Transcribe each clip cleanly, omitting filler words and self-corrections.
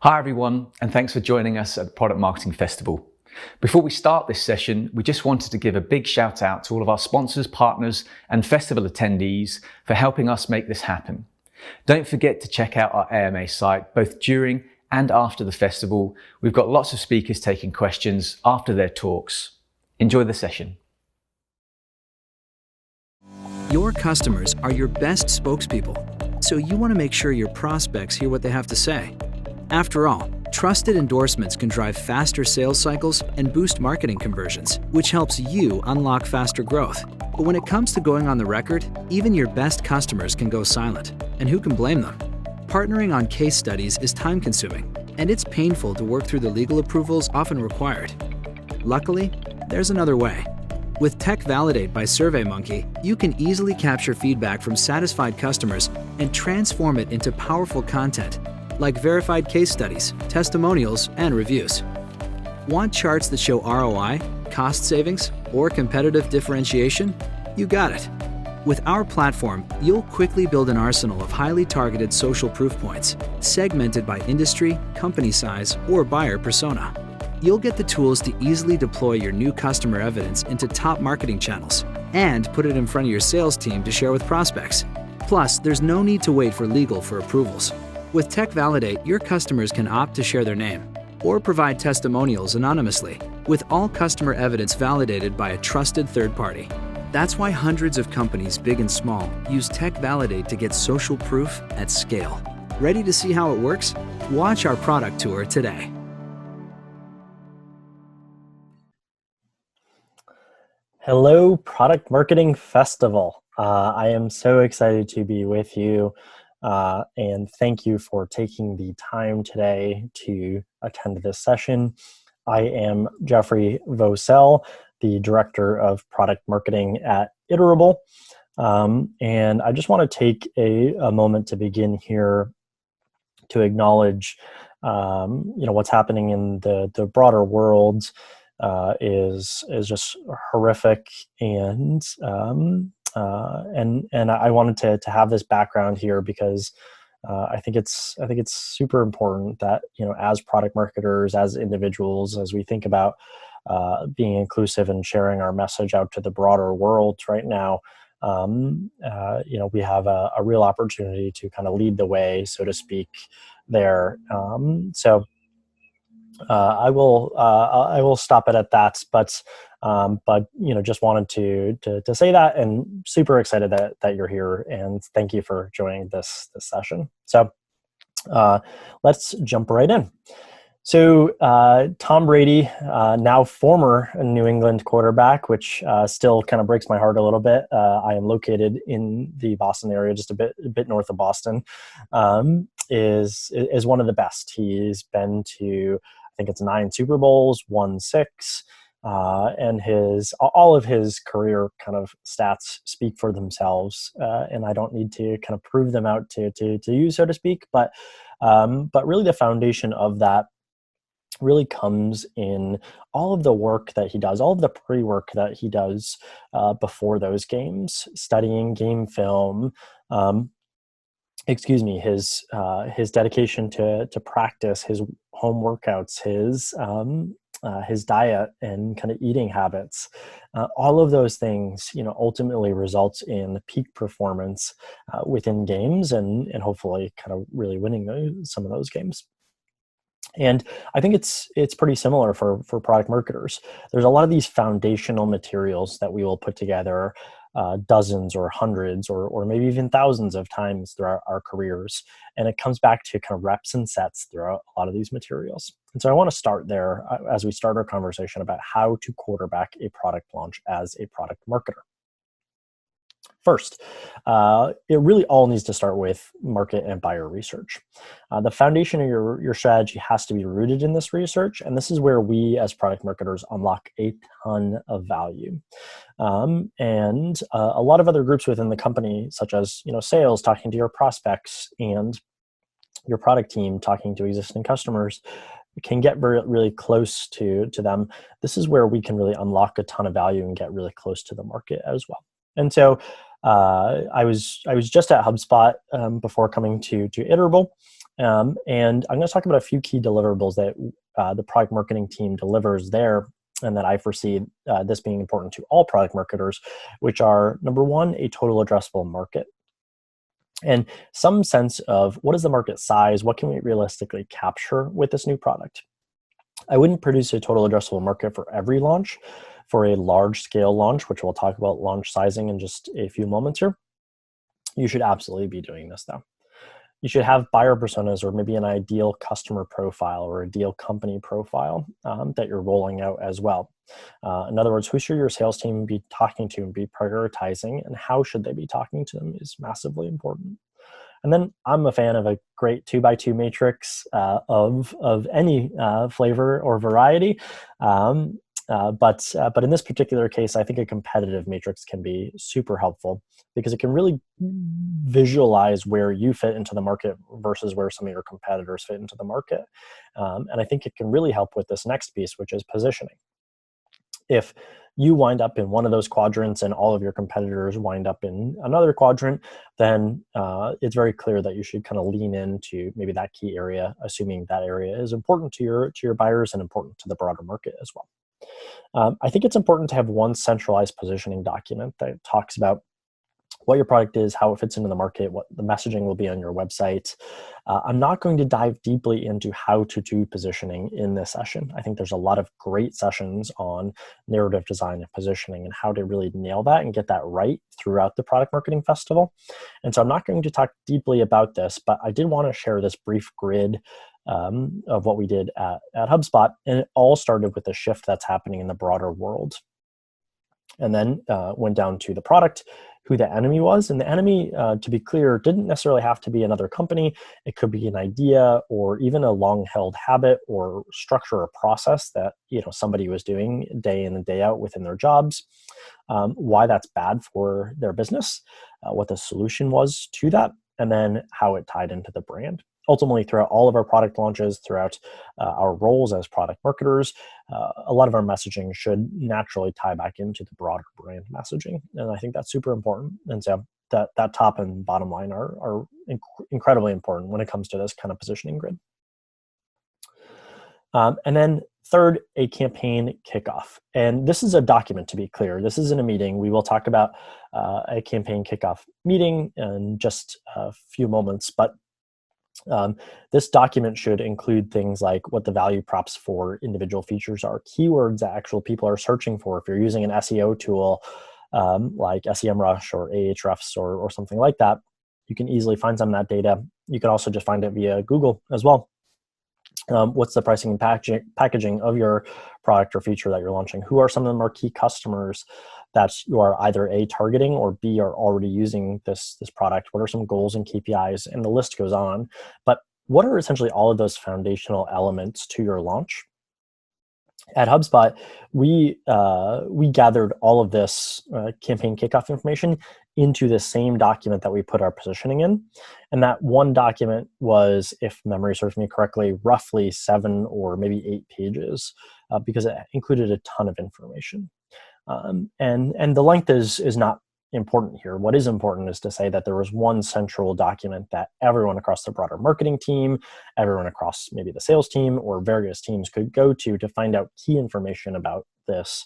Hi everyone, and thanks for joining us at the Product Marketing Festival. Before we start this session, we just wanted to give a big shout out to all of our sponsors, partners, and festival attendees for helping us make this happen. Don't forget to check out our AMA site, both during and after the festival. We've got lots of speakers taking questions after their talks. Enjoy the session. Your customers are your best spokespeople, so you want to make sure your prospects hear what they have to say. After all, trusted endorsements can drive faster sales cycles and boost marketing conversions, which helps you unlock faster growth. But when it comes to going on the record, even your best customers can go silent, and who can blame them? Partnering on case studies is time-consuming, and it's painful to work through the legal approvals often required. Luckily, there's another way. With Tech Validate by SurveyMonkey, you can easily capture feedback from satisfied customers and transform it into powerful content, like verified case studies, testimonials, and reviews. Want charts that show ROI, cost savings, or competitive differentiation? You got it. With our platform, you'll quickly build an arsenal of highly targeted social proof points, segmented by industry, company size, or buyer persona. You'll get the tools to easily deploy your new customer evidence into top marketing channels and put it in front of your sales team to share with prospects. Plus, there's no need to wait for legal for approvals. With Tech Validate, your customers can opt to share their name or provide testimonials anonymously, with all customer evidence validated by a trusted third party. That's why hundreds of companies, big and small, use Tech Validate to get social proof at scale. Ready to see how it works? Watch our product tour today. Hello, Product Marketing Festival. I am so excited to be with you. And thank you for taking the time today to attend this session. I am Jeffrey Vosell, the Director of Product Marketing at Iterable. And I just want to take a moment to begin here to acknowledge what's happening in the broader world is just horrific, and I wanted to have this background here because I think it's super important that, as product marketers, as individuals, as we think about being inclusive and sharing our message out to the broader world right now, we have a real opportunity to kind of lead the way, so to speak, there. I will stop it at that, but just wanted to say that, and super excited that you're here, and thank you for joining this session. So let's jump right in. So Tom Brady, now former New England quarterback, which still kind of breaks my heart a little bit. I am located in the Boston area, just a bit north of Boston. Is one of the best. He's been to, I think it's 9 Super Bowls, won 6, and all of his career kind of stats speak for themselves. And I don't need to kind of prove them out to you, so to speak. But really, the foundation of that really comes in all of the work that he does, all of the pre-work that he does before those games, studying game film. His dedication to practice, his home workouts, his diet and kind of eating habits, all of those things, ultimately results in peak performance within games, and hopefully kind of really winning some of those games. And I think it's pretty similar for product marketers. There's a lot of these foundational materials that we will put together dozens or hundreds or maybe even thousands of times throughout our careers. And it comes back to kind of reps and sets throughout a lot of these materials. And so I want to start there as we start our conversation about how to quarterback a product launch as a product marketer. First, it really all needs to start with market and buyer research. The foundation of your strategy has to be rooted in this research, and this is where we as product marketers unlock a ton of value. And a lot of other groups within the company, such as sales, talking to your prospects, and your product team talking to existing customers, can get really close to them. This is where we can really unlock a ton of value and get really close to the market as well. And so I was just at HubSpot before coming to Iterable, And I'm going to talk about a few key deliverables that the product marketing team delivers there, and that I foresee this being important to all product marketers, which are, number one, a total addressable market. And some sense of what is the market size, what can we realistically capture with this new product. I wouldn't produce a total addressable market for every launch. For a large scale launch, which we'll talk about launch sizing in just a few moments here, you should absolutely be doing this though. You should have buyer personas, or maybe an ideal customer profile or ideal company profile that you're rolling out as well. In other words, who should your sales team be talking to and be prioritizing, and how should they be talking to them is massively important. And then I'm a fan of a great 2x2 matrix of any flavor or variety. But in this particular case, I think a competitive matrix can be super helpful, because it can really visualize where you fit into the market versus where some of your competitors fit into the market. And I think it can really help with this next piece, which is positioning. If you wind up in one of those quadrants and all of your competitors wind up in another quadrant, then it's very clear that you should kind of lean into maybe that key area, assuming that area is important to your buyers and important to the broader market as well. I think it's important to have one centralized positioning document that talks about what your product is, how it fits into the market, what the messaging will be on your website. I'm not going to dive deeply into how to do positioning in this session. I think there's a lot of great sessions on narrative design and positioning and how to really nail that and get that right throughout the Product Marketing Festival. And so I'm not going to talk deeply about this, but I did want to share this brief grid of what we did at HubSpot. And it all started with the shift that's happening in the broader world. And then went down to the product, who the enemy was. And the enemy, to be clear, didn't necessarily have to be another company. It could be an idea, or even a long-held habit or structure or process that somebody was doing day in and day out within their jobs. Why that's bad for their business, what the solution was to that, and then how it tied into the brand. Ultimately, throughout all of our product launches, throughout our roles as product marketers, a lot of our messaging should naturally tie back into the broader brand messaging. And I think that's super important. And so that top and bottom line are incredibly important when it comes to this kind of positioning grid. And then third, a campaign kickoff. And this is a document, to be clear. This isn't a meeting. We will talk about a campaign kickoff meeting in just a few moments. But this document should include things like what the value props for individual features are, keywords that actual people are searching for. If you're using an SEO tool like SEMrush or Ahrefs or something like that, you can easily find some of that data. You can also just find it via Google as well. What's the pricing and packaging of your product or feature that you're launching? Who are some of the more key customers that you are either A, targeting, or B, are already using this product? What are some goals and KPIs? And the list goes on. But what are essentially all of those foundational elements to your launch? At HubSpot, we gathered all of this campaign kickoff information into the same document that we put our positioning in. And that one document was, if memory serves me correctly, roughly 7 or maybe 8 pages because it included a ton of information. And the length is not important here. What is important is to say that there was one central document that everyone across the broader marketing team, everyone across maybe the sales team or various teams could go to find out key information about this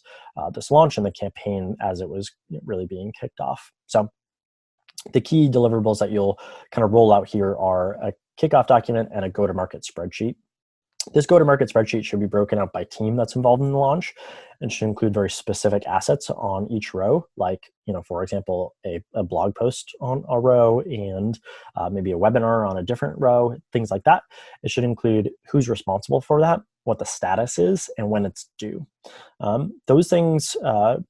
launch and the campaign as it was really being kicked off. So the key deliverables that you'll kind of roll out here are a kickoff document and a go-to-market spreadsheet. This go-to-market spreadsheet should be broken out by team that's involved in the launch and should include very specific assets on each row, like, for example, a blog post on a row and maybe a webinar on a different row, things like that. It should include who's responsible for that, what the status is, and when it's due. Those things,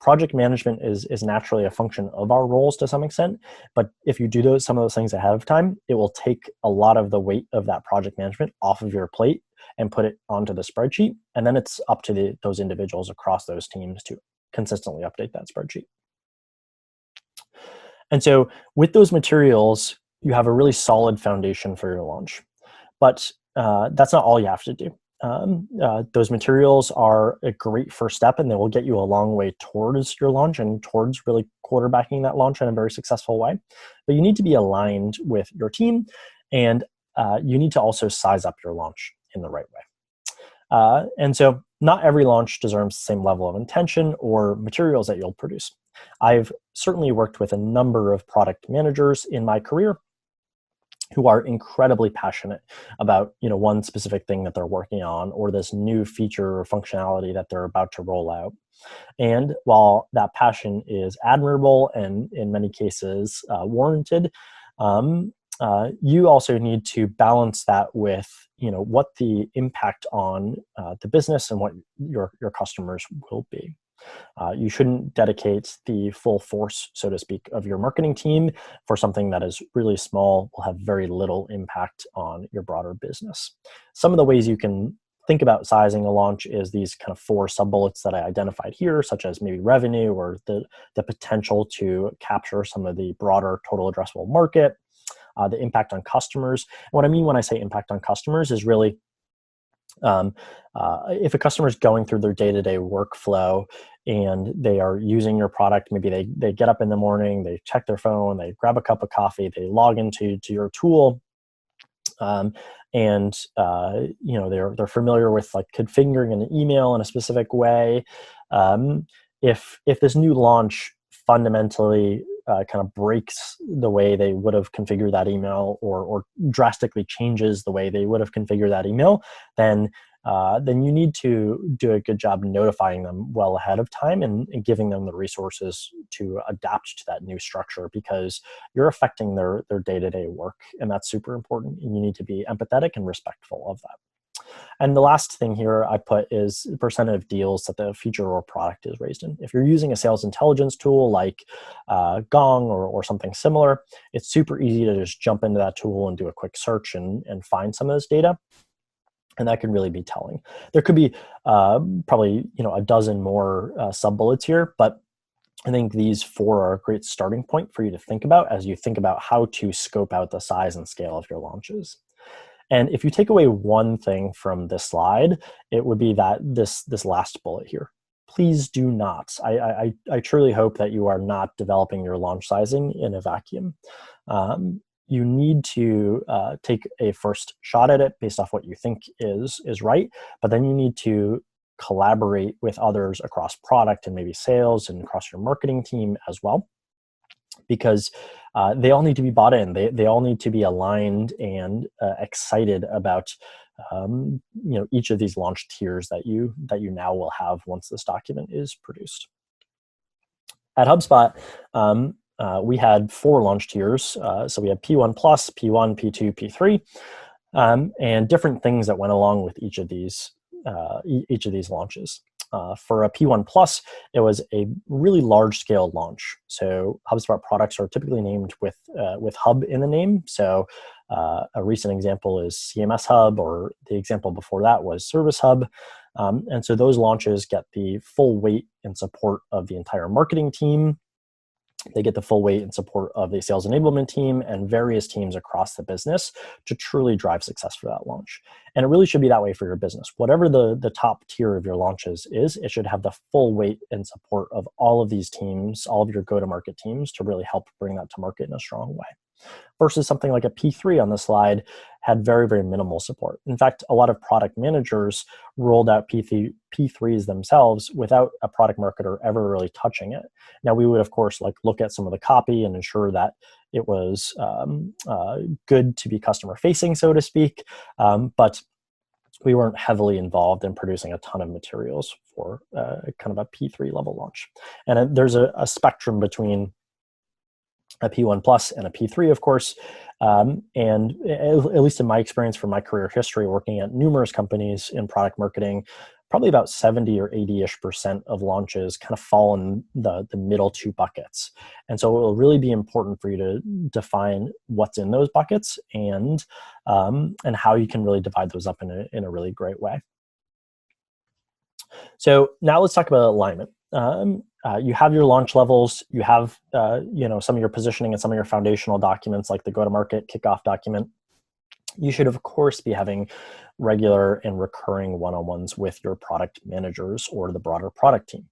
project management is naturally a function of our roles to some extent, but if you do some of those things ahead of time, it will take a lot of the weight of that project management off of your plate and put it onto the spreadsheet. And then it's up to those individuals across those teams to consistently update that spreadsheet. And so with those materials, you have a really solid foundation for your launch. But that's not all you have to do. Those materials are a great first step, and they will get you a long way towards your launch and towards really quarterbacking that launch in a very successful way. But you need to be aligned with your team. And you need to also size up your launch in the right way. And so not every launch deserves the same level of intention or materials that you'll produce. I've certainly worked with a number of product managers in my career who are incredibly passionate about one specific thing that they're working on, or this new feature or functionality that they're about to roll out. And while that passion is admirable and in many cases warranted, you also need to balance that with what the impact on the business and what your customers will be. You shouldn't dedicate the full force, so to speak, of your marketing team for something that is really small, will have very little impact on your broader business. Some of the ways you can think about sizing a launch is these kind of 4 sub-bullets that I identified here, such as maybe revenue or the potential to capture some of the broader total addressable market, the impact on customers. And what I mean when I say impact on customers is really if a customer is going through their day-to-day workflow and they are using your product, maybe they get up in the morning, they check their phone, they grab a cup of coffee, they log into your tool, and they're familiar with like configuring an email in a specific way. If this new launch fundamentally kind of breaks the way they would have configured that email, or drastically changes the way they would have configured that email, then you need to do a good job notifying them well ahead of time and giving them the resources to adapt to that new structure, because you're affecting their day-to-day work, and that's super important. And you need to be empathetic and respectful of that. And the last thing here I put is the percent of deals that the feature or product is raised in. If you're using a sales intelligence tool like Gong or something similar, it's super easy to just jump into that tool and do a quick search and find some of this data. And that can really be telling. There could be probably a dozen more sub-bullets here, but I think these 4 are a great starting point for you to think about as you think about how to scope out the size and scale of your launches. And if you take away one thing from this slide, it would be that this last bullet here. Please do not. I truly hope that you are not developing your launch sizing in a vacuum. You need to take a first shot at it based off what you think is right, but then you need to collaborate with others across product and maybe sales and across your marketing team as well, because they all need to be bought in. They all need to be aligned and excited about each of these launch tiers that you now will have once this document is produced. At HubSpot, we had 4 launch tiers. So we had P1 Plus, P1, P2, P3, and different things that went along with each of these launches. For a P1 Plus, it was a really large-scale launch. So HubSpot products are typically named with Hub in the name. So a recent example is CMS Hub, or the example before that was Service Hub. And so those launches get the full weight and support of the entire marketing team. They get the full weight and support of the sales enablement team and various teams across the business to truly drive success for that launch. And it really should be that way for your business. Whatever the top tier of your launches is, it should have the full weight and support of all of these teams, all of your go-to-market teams, to really help bring that to market in a strong way. Versus something like a P3 on the slide had very, very minimal support. In fact, a lot of product managers rolled out P3s themselves without a product marketer ever really touching it. Now, we would, of course, look at some of the copy and ensure that it was good to be customer facing, so to speak, but we weren't heavily involved in producing a ton of materials for kind of a P3 level launch. And there's a spectrum between a P1 Plus and a P3, of course. And at least in my experience from my career history working at numerous companies in product marketing, probably about 70 or 80-ish% of launches kind of fall in the middle 2 buckets. And so it will really be important for you to define what's in those buckets and how you can really divide those up in a really great way. So now let's talk about alignment. You have your launch levels, you have some of your positioning and some of your foundational documents like the go-to-market kickoff document. You should, of course, be having regular and recurring one-on-ones with your product managers or the broader product team.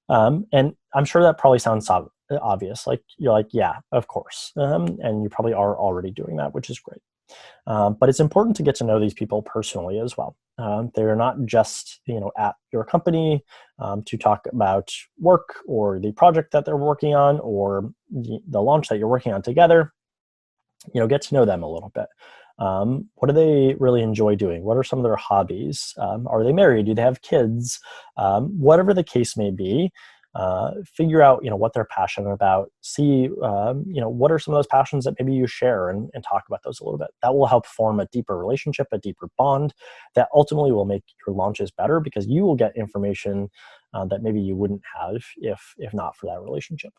And I'm sure that probably sounds obvious. Like, you're like, yeah, of course. And you probably are already doing that, which is great. But it's important to get to know these people personally as well. They're not just at your company to talk about work or the project that they're working on or the launch that you're working on together. Get to know them a little bit. What do they really enjoy doing? What are some of their hobbies? Are they married? Do they have kids? Whatever the case may be, figure out what they're passionate about. See what are some of those passions that maybe you share, and talk about those a little bit. That will help form a deeper relationship, a deeper bond that ultimately will make your launches better, because you will get information that maybe you wouldn't have if not for that relationship.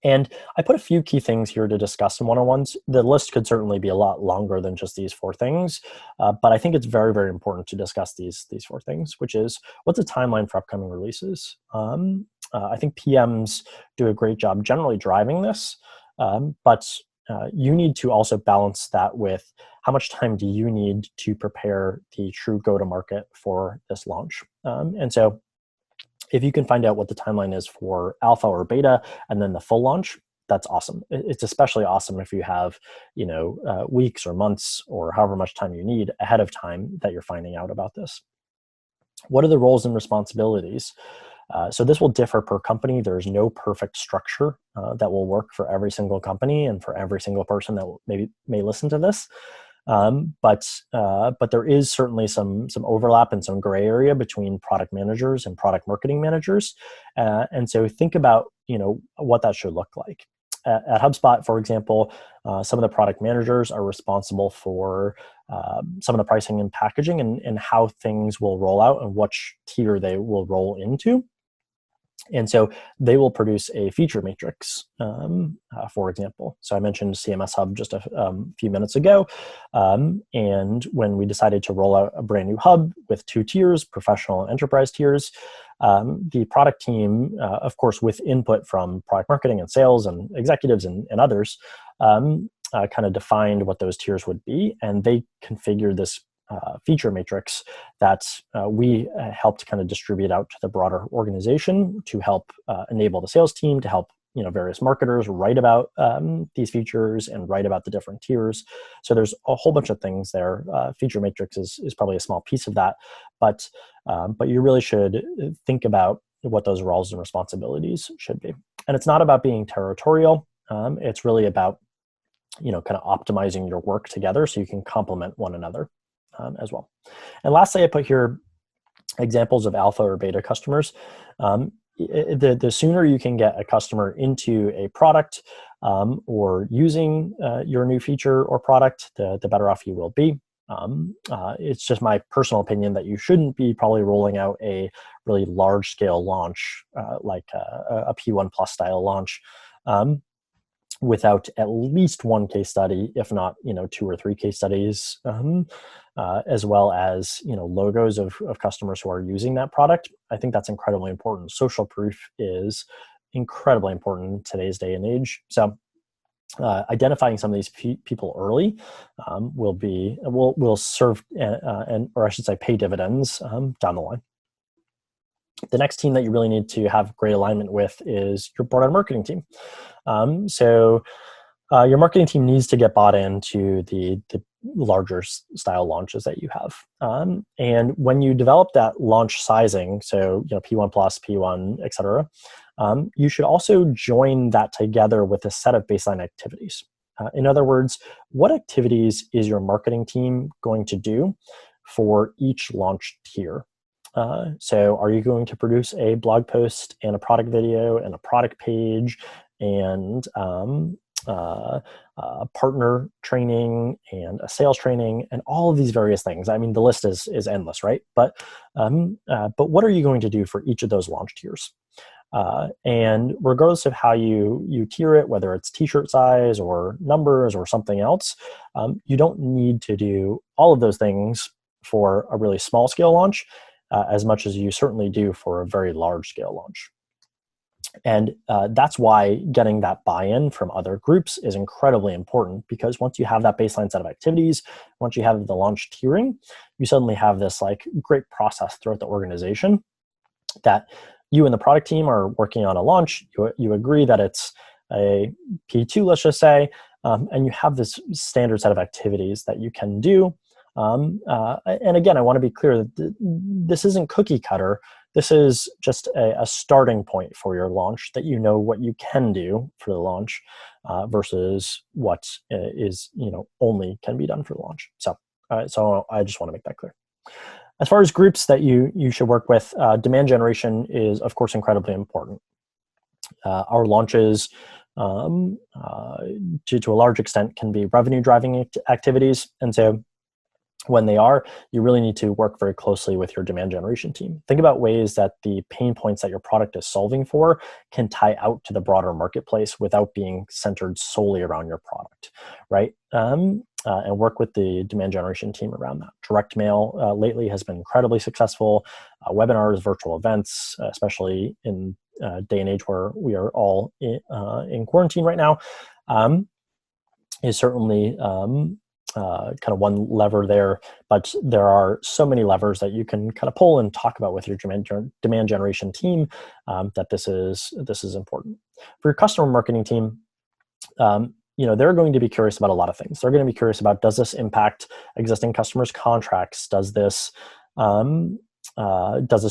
And I put a few key things here to discuss in one-on-ones. The list could certainly be a lot longer than just these 4 things, but I think it's very, very important to discuss these 4 things, which is, what's the timeline for upcoming releases? I think PMs do a great job generally driving this, but you need to also balance that with how much time do you need to prepare the true go-to-market for this launch. And so if you can find out what the timeline is for alpha or beta and then the full launch, that's awesome. It's especially awesome if you have, weeks or months or however much time you need ahead of time that you're finding out about this. What are the roles and responsibilities? So this will differ per company. There's no perfect structure that will work for every single company and for every single person that may listen to this. But there is certainly some overlap and some gray area between product managers and product marketing managers. And so think about, what that should look like. At HubSpot, for example, some of the product managers are responsible for some of the pricing and packaging and how things will roll out and which tier they will roll into. And so they will produce a feature matrix, for example. So I mentioned CMS Hub just a few minutes ago. And when we decided to roll out a brand new hub with 2 tiers, professional and enterprise tiers, the product team, of course, with input from product marketing and sales and executives and others, kind of defined what those tiers would be. And they configured this feature matrix that we helped kind of distribute out to the broader organization to help enable the sales team, to help various marketers write about these features and write about the different tiers. So there's a whole bunch of things there. Feature matrix is probably a small piece of that, but you really should think about what those roles and responsibilities should be. And it's not about being territorial. It's really about kind of optimizing your work together so you can complement one another. As well. And lastly, I put here examples of alpha or beta customers. The sooner you can get a customer into a product or using your new feature or product, the better off you will be. It's just my personal opinion that you shouldn't be probably rolling out a really large scale launch like a P1 Plus style launch without at least 1 case study, if not 2 or 3 case studies, as well as logos of customers who are using that product. I think that's incredibly important. Social proof is incredibly important in today's day and age. So identifying some of these people early will serve or I should say pay dividends down the line. The next team that you really need to have great alignment with is your broader marketing team. So your marketing team needs to get bought into the larger style launches that you have. And when you develop that launch sizing, so P1 Plus, P1, et cetera, you should also join that together with a set of baseline activities. In other words, what activities is your marketing team going to do for each launch tier? So are you going to produce a blog post and a product video and a product page and partner training and a sales training and all of these various things? I mean, the list is endless, right? But what are you going to do for each of those launch tiers? And regardless of how you tier it, whether it's t-shirt size or numbers or something else, you don't need to do all of those things for a really small scale launch as much as you certainly do for a very large scale launch. And that's why getting that buy-in from other groups is incredibly important, because once you have that baseline set of activities, once you have the launch tiering, you suddenly have this great process throughout the organization that you and the product team are working on a launch. You agree that it's a P2, let's just say, and you have this standard set of activities that you can do. And again, I want to be clear that this isn't cookie cutter. This is just a starting point for your launch, that you know what you can do for the launch versus what is, only can be done for the launch. So I just want to make that clear. As far as groups that you should work with, demand generation is, of course, incredibly important. Our launches, to a large extent, can be revenue-driving activities. And so when they are, you really need to work very closely with your demand generation team. Think about ways that the pain points that your product is solving for can tie out to the broader marketplace without being centered solely around your product, right? And work with the demand generation team around that. Direct mail lately has been incredibly successful. Webinars, virtual events, especially in day and age where we are all in quarantine right now, is certainly kind of one lever there, but there are so many levers that you can kind of pull and talk about with your demand generation team that this is important. For your customer marketing team, they're going to be curious about a lot of things. They're going to be curious about, does this impact existing customers' contracts? Does this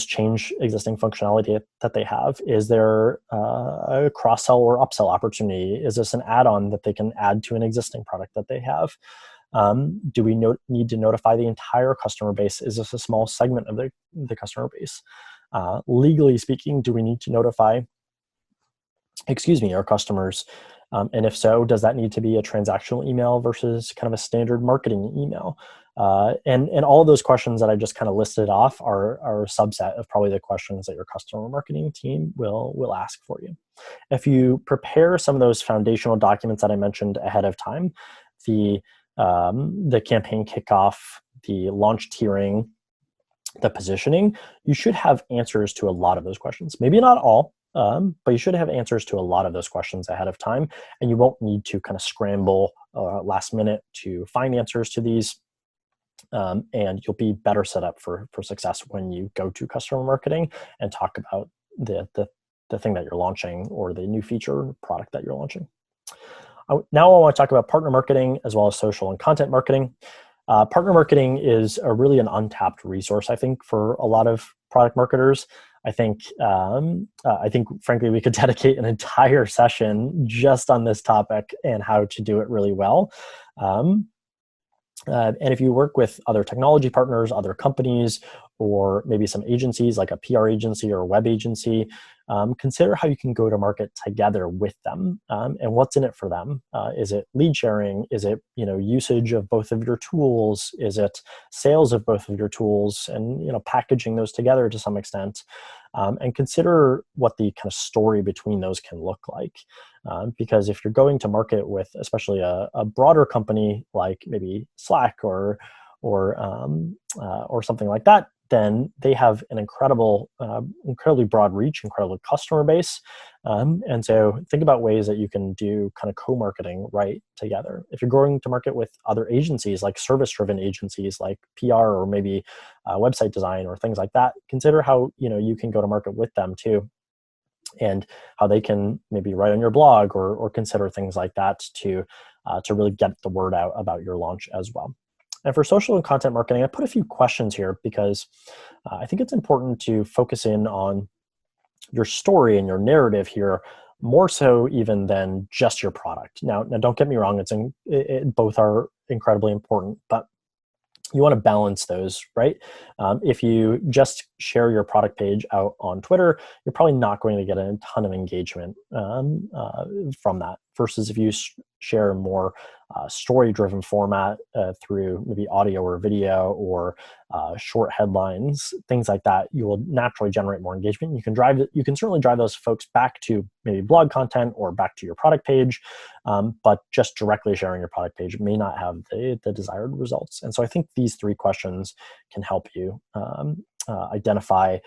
change existing functionality that they have? Is there a cross-sell or upsell opportunity? Is this an add-on that they can add to an existing product that they have? Do we need to notify the entire customer base? Is this a small segment of the customer base? Legally speaking, do we need to notify, our customers? And if so, does that need to be a transactional email versus kind of a standard marketing email? And all of those questions that I just kind of listed off are a subset of probably the questions that your customer marketing team will ask for you. If you prepare some of those foundational documents that I mentioned ahead of time, the campaign kickoff, the launch tiering, the positioning, you should have answers to a lot of those questions. Maybe not all, but you should have answers to a lot of those questions ahead of time, and you won't need to kind of scramble last minute to find answers to these. And you'll be better set up for success when you go to customer marketing and talk about the thing that you're launching or the new feature or product that you're launching. Now I want to talk about partner marketing as well as social and content marketing. Partner marketing is really an untapped resource, I think, for a lot of product marketers. I think, frankly, we could dedicate an entire session just on this topic and how to do it really well. And if you work with other technology partners, other companies, or maybe some agencies like a PR agency or a web agency, consider how you can go to market together with them and what's in it for them. Is it lead sharing? Is it usage of both of your tools? Is it sales of both of your tools and packaging those together to some extent? And consider what the kind of story between those can look like. Because if you're going to market with especially a broader company like maybe Slack or something like that, then they have an incredibly broad reach, incredible customer base. And so think about ways that you can do kind of co-marketing right together. If you're going to market with other agencies, like service-driven agencies like PR or maybe website design or things like that, consider how you can go to market with them too, and how they can maybe write on your blog or consider things like that to really get the word out about your launch as well. And for social and content marketing, I put a few questions here because I think it's important to focus in on your story and your narrative here, more so even than just your product. Now don't get me wrong, both are incredibly important, but you want to balance those, right? If you just share your product page out on Twitter, you're probably not going to get a ton of engagement from that, versus if you share more story-driven format through maybe audio or video or short headlines, things like that, you will naturally generate more engagement. You can certainly drive those folks back to maybe blog content or back to your product page, but just directly sharing your product page may not have the desired results. And so I think these three questions can help you identify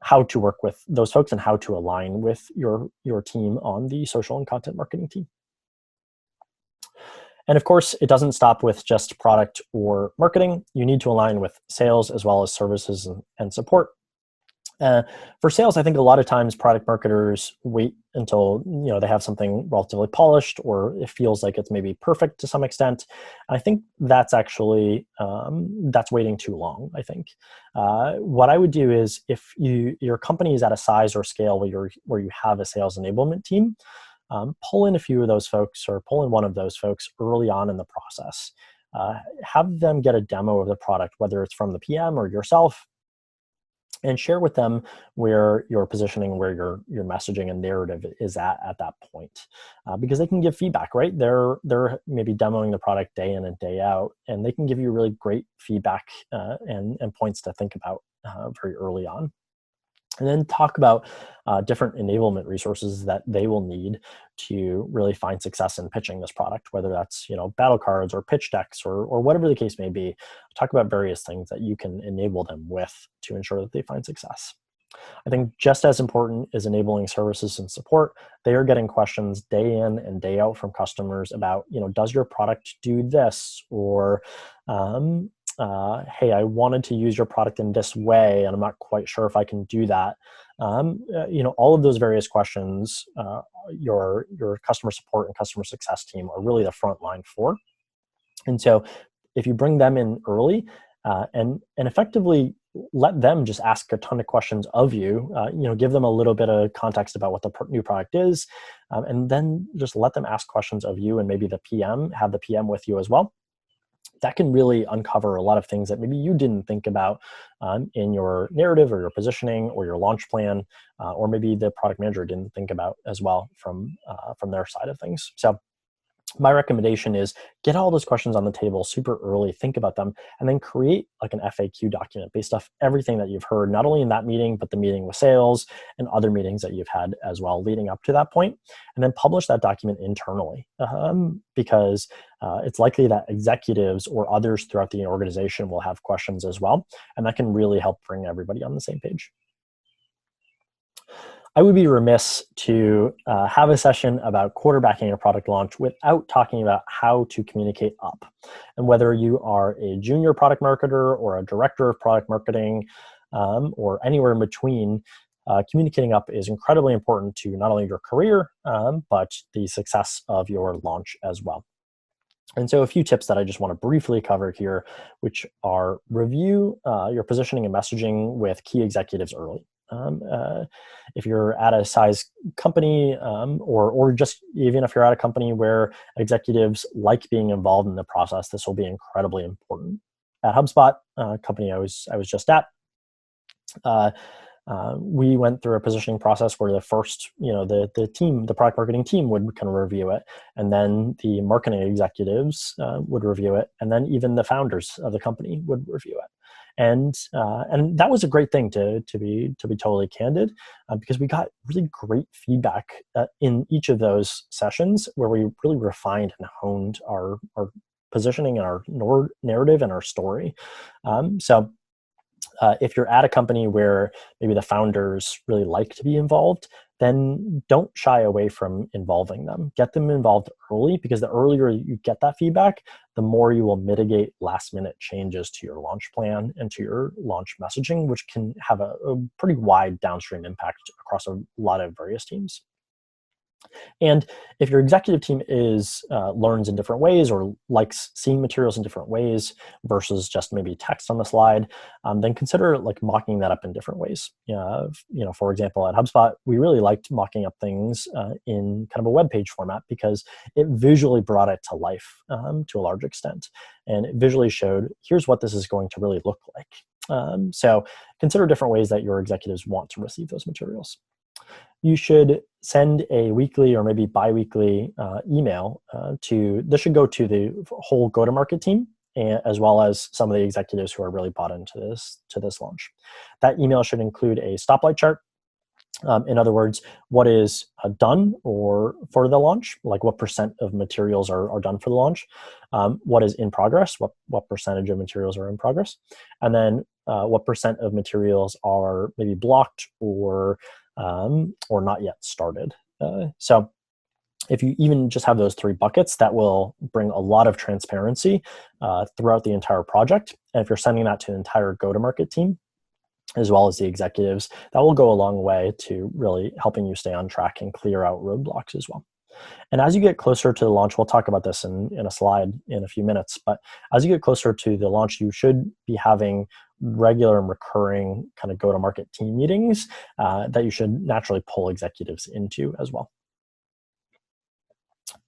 how to work with those folks and how to align with your team on the social and content marketing team. And of course, it doesn't stop with just product or marketing. You need to align with sales as well as services and support. For sales, I think a lot of times product marketers wait until they have something relatively polished, or it feels like it's maybe perfect to some extent. I think that's actually that's waiting too long. I think what I would do is, if your company is at a size or scale where you have a sales enablement team, pull in a few of those folks, or pull in one of those folks early on in the process. Have them get a demo of the product, whether it's from the PM or yourself, and share with them where your positioning, where your messaging and narrative is at that point, because they can give feedback, right? They're maybe demoing the product day in and day out, and they can give you really great feedback and points to think about very early on. And then talk about different enablement resources that they will need to really find success in pitching this product, whether that's battle cards or pitch decks or whatever the case may be. Talk about various things that you can enable them with to ensure that they find success. I think just as important is enabling services and support. They are getting questions day in and day out from customers about, does your product do this? Or hey, I wanted to use your product in this way, and I'm not quite sure if I can do that. All of those various questions, your customer support and customer success team are really the front line for. And so if you bring them in early and effectively let them just ask a ton of questions of you, give them a little bit of context about what the new product is, and then just let them ask questions of you, and maybe the PM, have the PM with you as well. That can really uncover a lot of things that maybe you didn't think about in your narrative or your positioning or your launch plan, or maybe the product manager didn't think about as well from their side of things. So my recommendation is get all those questions on the table super early, think about them, and then create like an FAQ document based off everything that you've heard, not only in that meeting, but the meeting with sales and other meetings that you've had as well leading up to that point. And then publish that document internally, because it's likely that executives or others throughout the organization will have questions as well. And that can really help bring everybody on the same page. I would be remiss to have a session about quarterbacking a product launch without talking about how to communicate up. And whether you are a junior product marketer or a director of product marketing, or anywhere in between, communicating up is incredibly important to not only your career, but the success of your launch as well. And so a few tips that I just want to briefly cover here, which are review your positioning and messaging with key executives early. If you're at a size company, or just even if you're at a company where executives like being involved in the process, this will be incredibly important. At HubSpot, company I was just at, we went through a positioning process where the first, the product marketing team would kind of review it, and then the marketing executives would review it, and then even the founders of the company would review it. And that was a great thing to be totally candid, because we got really great feedback in each of those sessions where we really refined and honed our positioning and our narrative and our story. So if you're at a company where maybe the founders really like to be involved, then don't shy away from involving them. Get them involved early, because the earlier you get that feedback, the more you will mitigate last-minute changes to your launch plan and to your launch messaging, which can have a pretty wide downstream impact across a lot of various teams. And if your executive team learns in different ways, or likes seeing materials in different ways versus just maybe text on the slide, then consider like mocking that up in different ways. For example, at HubSpot, we really liked mocking up things in kind of a web page format, because it visually brought it to life to a large extent, and it visually showed, here's what this is going to really look like. So consider different ways that your executives want to receive those materials. You should send a weekly or maybe bi-weekly email this should go to the whole go-to-market team, as well as some of the executives who are really bought into this launch. That email should include a stoplight chart. In other words, what is done or for the launch, like what % of materials are done for the launch, what is in progress, what percentage of materials are in progress, and then what % of materials are maybe blocked or not yet started. So if you even just have those 3 buckets, that will bring a lot of transparency throughout the entire project. And if you're sending that to the entire go-to-market team, as well as the executives. That will go a long way to really helping you stay on track and clear out roadblocks as well. And as you get closer to the launch, we'll talk about this in a slide in a few minutes, but as you get closer to the launch, you should be having regular and recurring kind of go-to-market team meetings that you should naturally pull executives into as well.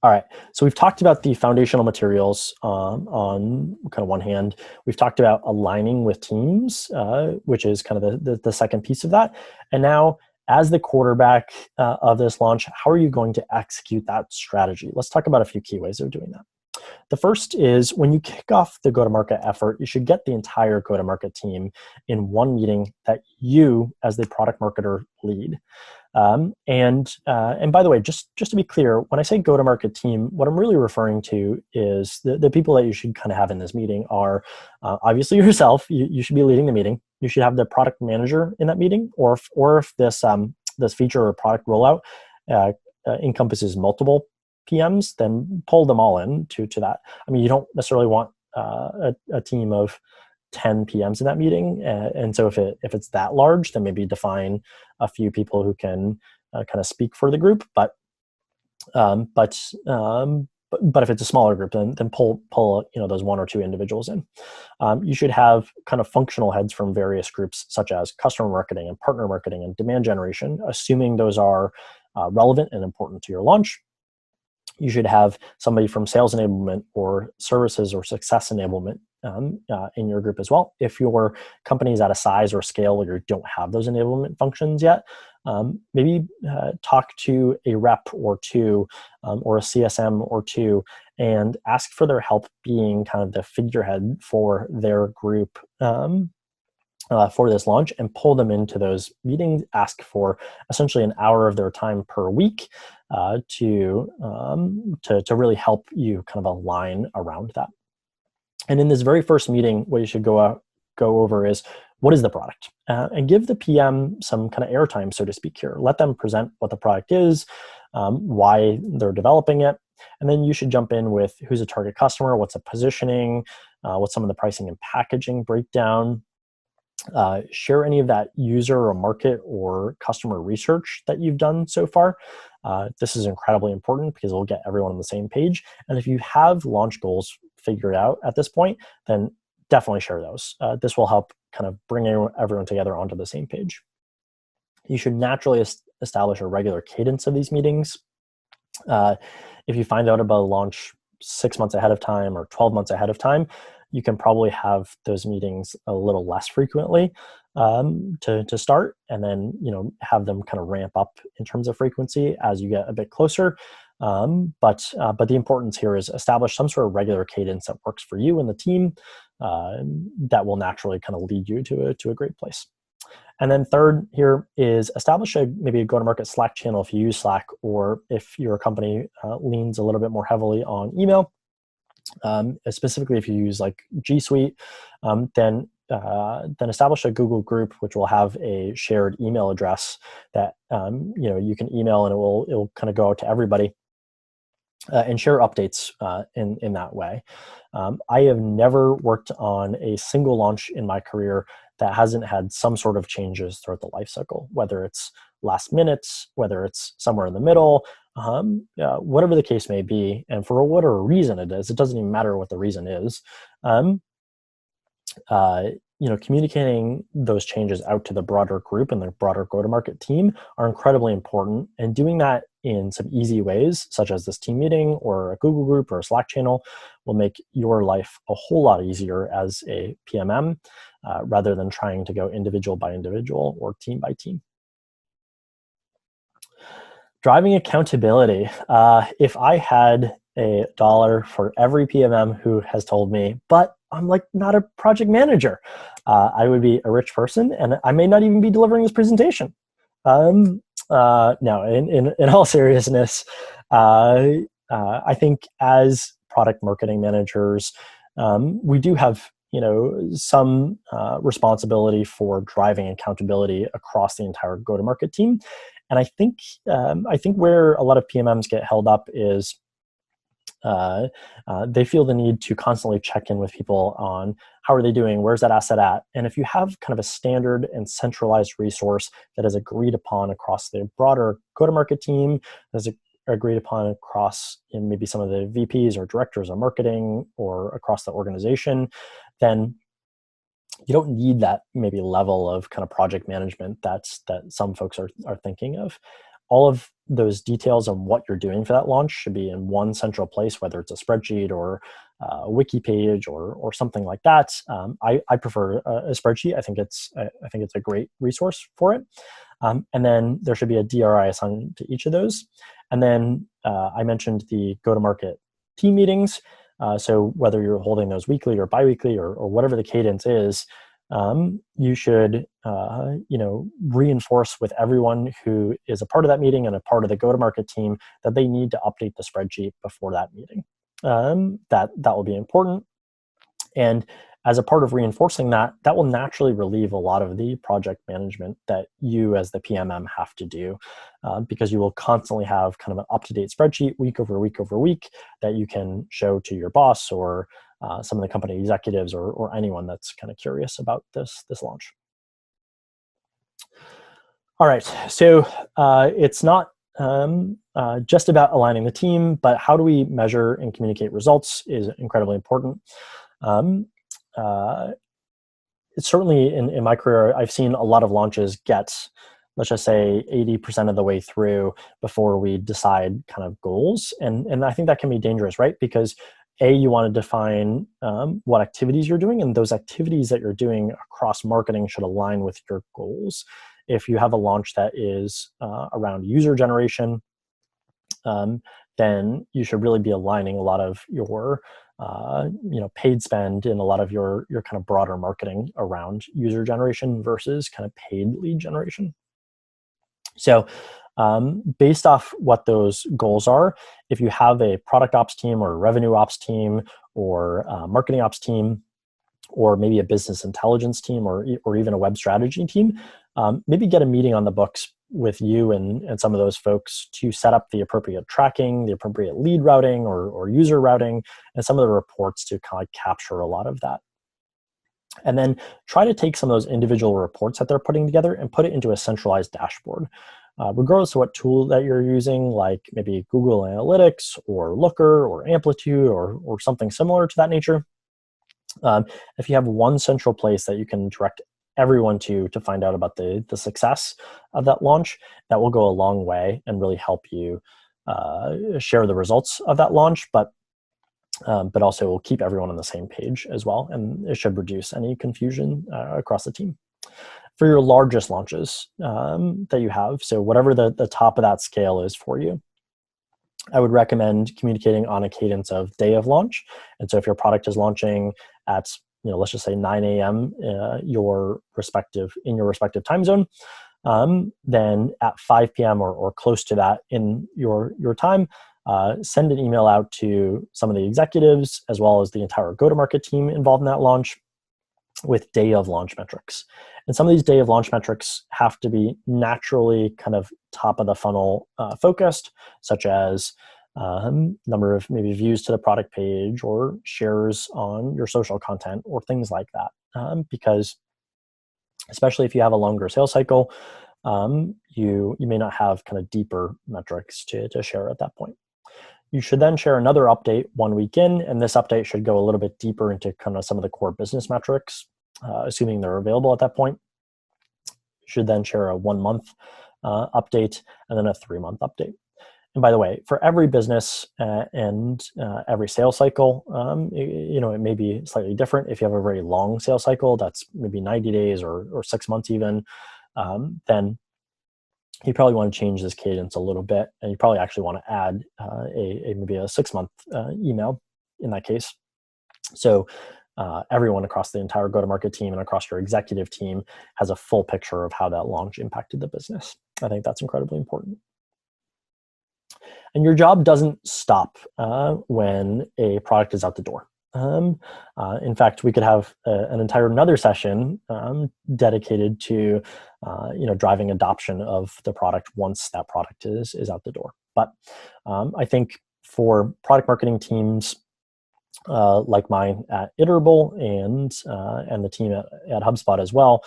All right, so we've talked about the foundational materials on kind of one hand. We've talked about aligning with teams, which is kind of the second piece of that. And now, as the quarterback of this launch, how are you going to execute that strategy? Let's talk about a few key ways of doing that. The first is when you kick off the go-to-market effort, you should get the entire go-to-market team in one meeting that you, as the product marketer, lead. And by the way, just to be clear, when I say go-to-market team, what I'm really referring to is the people that you should kind of have in this meeting are obviously yourself. You should be leading the meeting. You should have the product manager in that meeting, or if this feature or product rollout encompasses multiple PMs, then pull them all in to that. I mean, you don't necessarily want a team of 10 PMs in that meeting, and so if it's that large, then maybe define a few people who can kind of speak for the group. But if it's a smaller group, then pull those one or two individuals in. You should have kind of functional heads from various groups, such as customer marketing and partner marketing and demand generation, assuming those are relevant and important to your launch. You should have somebody from sales enablement or services or success enablement in your group as well. If your company is at a size or scale where you don't have those enablement functions yet, maybe talk to a rep or two or a CSM or two and ask for their help being kind of the figurehead for their group for this launch, and pull them into those meetings. Ask for essentially an hour of their time per week to really help you kind of align around that. And in this very first meeting, what you should go over is, what is the product? And give the PM some kind of airtime, so to speak here. Let them present what the product is, why they're developing it, and then you should jump in with who's a target customer, what's the positioning, what's some of the pricing and packaging breakdown. Share any of that user or market or customer research that you've done so far. This is incredibly important because it'll get everyone on the same page. And if you have launch goals figured out at this point, then definitely share those. This will help kind of bring everyone together onto the same page. You should naturally establish a regular cadence of these meetings. If you find out about a launch 6 months ahead of time or 12 months ahead of time, you can probably have those meetings a little less frequently to start, and then have them kind of ramp up in terms of frequency as you get a bit closer. But the importance here is establish some sort of regular cadence that works for you and the team that will naturally kind of lead you to a great place. And then third here is establish maybe a go-to-market Slack channel if you use Slack, or if your company leans a little bit more heavily on email. Specifically, if you use like G Suite, then establish a Google group which will have a shared email address that you can email, and it will kind of go out to everybody and share updates in that way. I have never worked on a single launch in my career that hasn't had some sort of changes throughout the life cycle, whether it's last minute, whether it's somewhere in the middle, whatever the case may be, and for whatever reason it is. It doesn't even matter what the reason is. Communicating those changes out to the broader group and the broader go-to-market team are incredibly important, and doing that in some easy ways, such as this team meeting or a Google group or a Slack channel, will make your life a whole lot easier as a PMM, rather than trying to go individual by individual or team by team. Driving accountability. If I had $1 for every PMM who has told me, but I'm like not a project manager, I would be a rich person, and I may not even be delivering this presentation. No, in all seriousness, I think as product marketing managers, we do have some responsibility for driving accountability across the entire go-to-market team. And I think where a lot of PMMs get held up is They feel the need to constantly check in with people on how are they doing, where's that asset at, and if you have kind of a standard and centralized resource that is agreed upon across the broader go-to-market team, that's agreed upon across maybe some of the VPs or directors of marketing or across the organization, then you don't need that maybe level of kind of project management that some folks are thinking of. All of those details on what you're doing for that launch should be in one central place, whether it's a spreadsheet or a wiki page or something like that. I prefer a spreadsheet. I think it's a great resource for it. And then there should be a DRI assigned to each of those. And then I mentioned the go-to-market team meetings. So whether you're holding those weekly or biweekly or whatever the cadence is, you should reinforce with everyone who is a part of that meeting and a part of the go-to-market team that they need to update the spreadsheet before that meeting. That will be important. And as a part of reinforcing that will naturally relieve a lot of the project management that you as the PMM have to do, because you will constantly have kind of an up-to-date spreadsheet week over week over week that you can show to your boss or some of the company executives or anyone that's kind of curious about this launch. All right, so it's not just about aligning the team, but how do we measure and communicate results is incredibly important. Certainly in my career, I've seen a lot of launches get, let's just say 80% of the way through before we decide kind of goals. And I think that can be dangerous, right? Because you want to define what activities you're doing, and those activities that you're doing across marketing should align with your goals. If you have a launch that is around user generation, then you should really be aligning a lot of your paid spend and a lot of your kind of broader marketing around user generation versus kind of paid lead generation. So based off what those goals are, if you have a product ops team or a revenue ops team or a marketing ops team, or maybe a business intelligence team or even a web strategy team, maybe get a meeting on the books with you and some of those folks to set up the appropriate tracking, the appropriate lead routing or user routing, and some of the reports to kind of capture a lot of that. And then try to take some of those individual reports that they're putting together and put it into a centralized dashboard. Regardless of what tool that you're using, like maybe Google Analytics or Looker or Amplitude or something similar to that nature, if you have one central place that you can direct everyone to find out about the success of that launch, that will go a long way and really help you share the results of that launch, but also will keep everyone on the same page as well, and it should reduce any confusion across the team. For your largest launches that you have, so whatever the top of that scale is for you, I would recommend communicating on a cadence of day of launch. And so if your product is launching at, let's just say 9 a.m. in your respective time zone, then at 5 p.m. or close to that in your time, send an email out to some of the executives as well as the entire go-to-market team involved in that launch with day of launch metrics. And some of these day of launch metrics have to be naturally kind of top of the funnel focused, such as number of maybe views to the product page or shares on your social content or things like that. Because especially if you have a longer sales cycle, you may not have kind of deeper metrics to share at that point. You should then share another update 1 week in, and this update should go a little bit deeper into kind of some of the core business metrics, assuming they're available at that point. You should then share a 1 month update and then a 3 month update. And by the way, for every business and every sales cycle, it may be slightly different. If you have a very long sales cycle, that's maybe 90 days or 6 months even, then you probably want to change this cadence a little bit, and you probably actually want to add maybe a 6 month email in that case. So everyone across the entire go-to-market team and across your executive team has a full picture of how that launch impacted the business. I think that's incredibly important. And your job doesn't stop when a product is out the door. In fact, we could have an entire another session dedicated to driving adoption of the product once that product is out the door. But I think For product marketing teams like mine at Iterable and the team at HubSpot as well,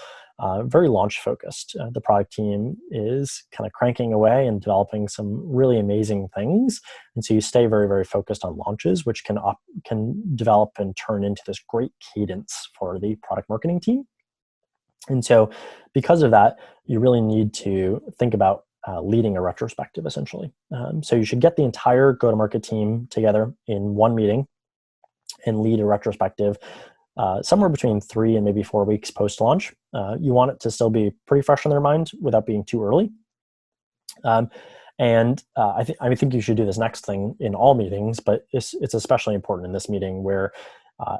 very launch focused. The product team is kind of cranking away and developing some really amazing things, and so you stay very, very focused on launches, which can develop and turn into this great cadence for the product marketing team. And so, because of that, you really need to think about leading a retrospective, essentially. So you should get the entire go-to-market team together in one meeting and lead a retrospective somewhere between 3 and maybe 4 weeks post-launch. You want it to still be pretty fresh in their mind without being too early. I think you should do this next thing in all meetings, but it's especially important in this meeting where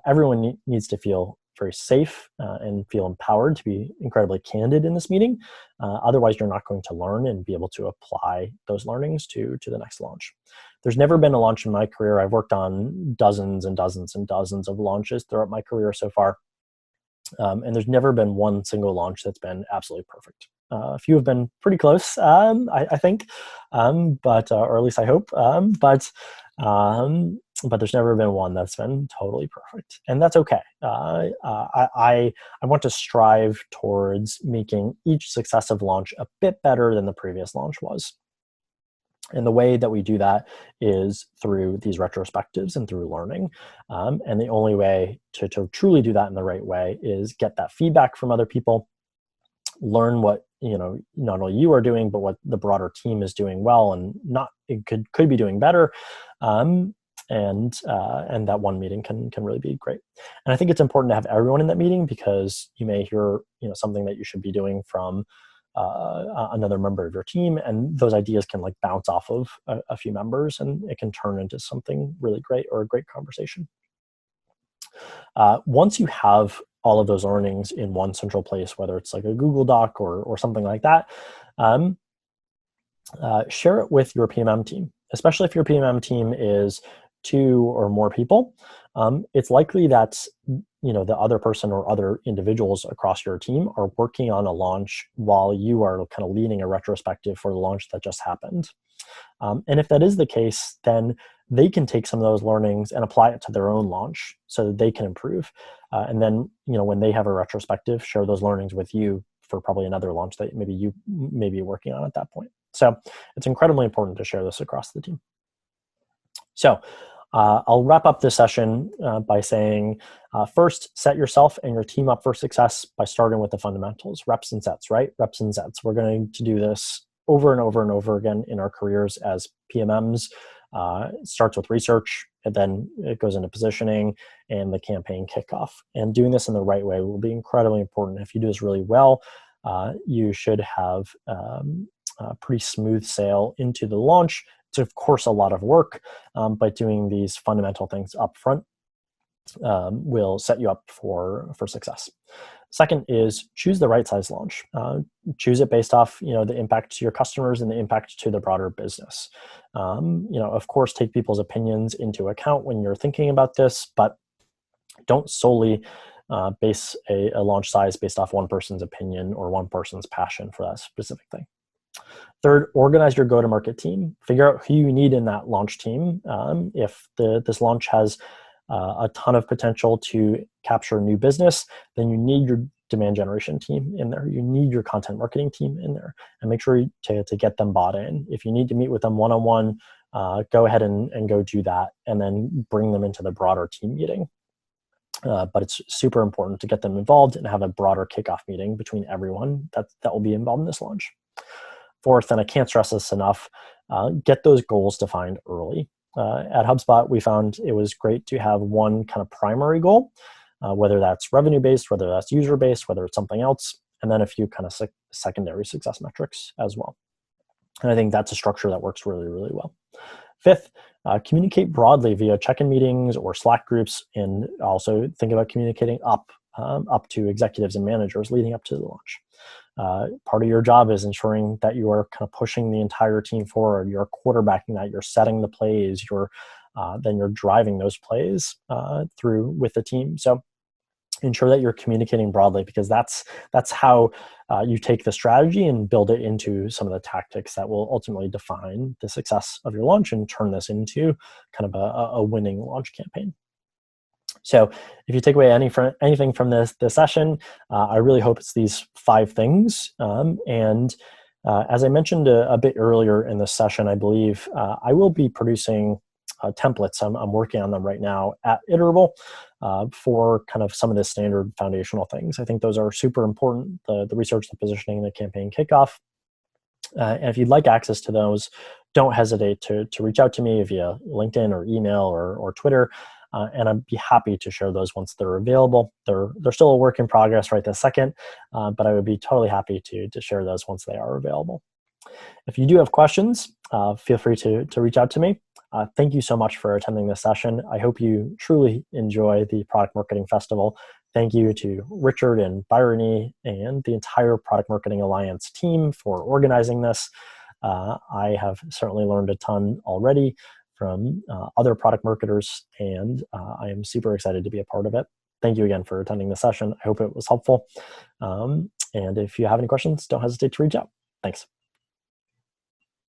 everyone needs to feel very safe and feel empowered to be incredibly candid in this meeting. Otherwise, you're not going to learn and be able to apply those learnings to the next launch. There's never been a launch in my career. I've worked on dozens and dozens and dozens of launches throughout my career so far. And there's never been one single launch that's been absolutely perfect. A few have been pretty close, I think, or at least I hope. But there's never been one that's been totally perfect, and that's okay. I want to strive towards making each successive launch a bit better than the previous launch was. And the way that we do that is through these retrospectives and through learning. And the only way to truly do that in the right way is get that feedback from other people, learn what not only you are doing, but what the broader team is doing well and could be doing better. And that one meeting can really be great. And I think it's important to have everyone in that meeting, because you may hear something that you should be doing from another member of your team, and those ideas can bounce off of a few members, and it can turn into something really great or a great conversation. Once you have all of those learnings in one central place, whether it's like a Google Doc or something like that, share it with your PMM team, especially if your PMM team is 2 or more people. It's likely that the other person or other individuals across your team are working on a launch while you are kind of leading a retrospective for the launch that just happened. And if that is the case, then they can take some of those learnings and apply it to their own launch so that they can improve. And then, when they have a retrospective, share those learnings with you for probably another launch that maybe you may be working on at that point. So it's incredibly important to share this across the team. So I'll wrap up this session by saying, first, set yourself and your team up for success by starting with the fundamentals, reps and sets, right? Reps and sets. We're going to do this over and over and over again in our careers as PMMs. It starts with research, and then it goes into positioning and the campaign kickoff. And doing this in the right way will be incredibly important. If you do this really well, you should have a pretty smooth sail into the launch. It's, of course, a lot of work, but doing these fundamental things up front will set you up for success. Second is choose the right size launch. Choose it based off the impact to your customers and the impact to the broader business. Of course, take people's opinions into account when you're thinking about this, but don't solely base a launch size based off one person's opinion or one person's passion for that specific thing. Third, organize your go-to-market team. Figure out who you need in that launch team. If this launch has a ton of potential to capture new business, then you need your demand generation team in there. You need your content marketing team in there, and make sure to get them bought in. If you need to meet with them one-on-one, go ahead and go do that, and then bring them into the broader team meeting. But it's super important to get them involved and have a broader kickoff meeting between everyone that will be involved in this launch. Fourth, and I can't stress this enough, get those goals defined early. At HubSpot, we found it was great to have one kind of primary goal, whether that's revenue-based, whether that's user-based, whether it's something else, and then a few kind of secondary success metrics as well. And I think that's a structure that works really, really well. Fifth, communicate broadly via check-in meetings or Slack groups, and also think about communicating up to executives and managers leading up to the launch. Part of your job is ensuring that you are kind of pushing the entire team forward. You're quarterbacking that. You're setting the plays. Then you're driving those plays through with the team. So ensure that you're communicating broadly, because that's how you take the strategy and build it into some of the tactics that will ultimately define the success of your launch and turn this into kind of a winning launch campaign. So if you take away anything from this session, I really hope it's these 5 things. As I mentioned a bit earlier in this session, I believe I will be producing templates. I'm working on them right now at Iterable for kind of some of the standard foundational things. I think those are super important, the research, the positioning, the campaign kickoff. And if you'd like access to those, don't hesitate to reach out to me via LinkedIn or email or Twitter. And I'd be happy to share those once they're available. They're still a work in progress right this second, but I would be totally happy to share those once they are available. If you do have questions, feel free to reach out to me. Thank you so much for attending this session. I hope you truly enjoy the Product Marketing Festival. Thank you to Richard and Bryony and the entire Product Marketing Alliance team for organizing this. I have certainly learned a ton already from other product marketers, and I am super excited to be a part of it. Thank you again for attending the session. I hope it was helpful. And if you have any questions, don't hesitate to reach out. Thanks.